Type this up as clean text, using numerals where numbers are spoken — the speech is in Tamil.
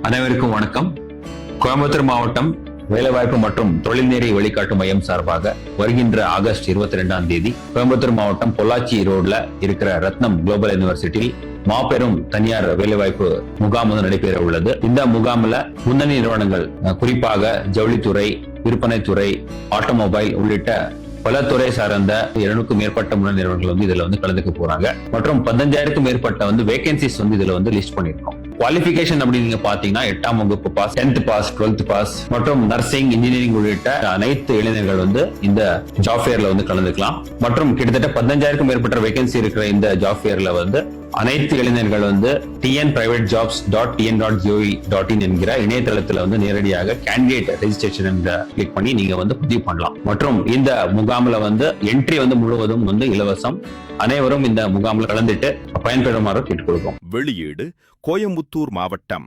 அனைவருக்கும் வணக்கம். கோயம்புத்தூர் மாவட்டம் வேலைவாய்ப்பு மற்றும் தொழில்நெறி வழிகாட்டு மையம் சார்பாக வருகின்ற ஆகஸ்ட் 22ஆம் தேதி கோயம்புத்தூர் மாவட்டம் பொள்ளாச்சி ரோட்ல இருக்கிற ரத்னம் குளோபல் யூனிவர்சிட்டியில் மாபெரும் தனியார் வேலைவாய்ப்பு முகாம் நடைபெற உள்ளது. இந்த முகாம்ல முன்னணி நிறுவனங்கள், குறிப்பாக ஜவுளித்துறை, விற்பனைத்துறை, ஆட்டோமொபைல் உள்ளிட்ட பல துறை சார்ந்த 200க்கும் மேற்பட்ட முன்னணி நிறுவனங்கள் இதுல கலந்துக்க போறாங்க. மற்றும் 15,000க்கும் மேற்பட்ட வேகன்சிஸ் இதுல லிஸ்ட் பண்ணிருக்கோம். குவாலிபிகேஷன் அப்படி நீங்க பாத்தீங்கன்னா 8ஆம் வகுப்பு pass, 10th pass, 12th pass மற்றும் நர்சிங், இன்ஜினியரிங் உள்ளிட்ட அனைத்து இளைஞர்கள் இந்த ஜாப் ஃபேர்ல கலந்துக்கலாம். மற்றும் கிட்டத்தட்ட 15,000க்கும் மேற்பட்ட வேகன்சி இருக்கிற இந்த ஜாப் ஃபேர்ல அனைத்து இளைஞர்கள் tnprivateJobs.tn.gov.in என்கிற இணையதளத்துல நேரடியாக கேண்டிடேட் ரெஜிஸ்ட்ரேஷன் கிளிக் பண்ணி நீங்க பதிவு பண்ணலாம். மற்றும் இந்த முகாம்ல என்ட்ரி முழுவதும் இலவசம். அனைவரும் இந்த முகாம்ல கலந்துட்டு பயன்பெறுமாறு கேட்டுக்கொள்கிறோம். வெளியீடு கோயம்புத்தூர் மாவட்டம்.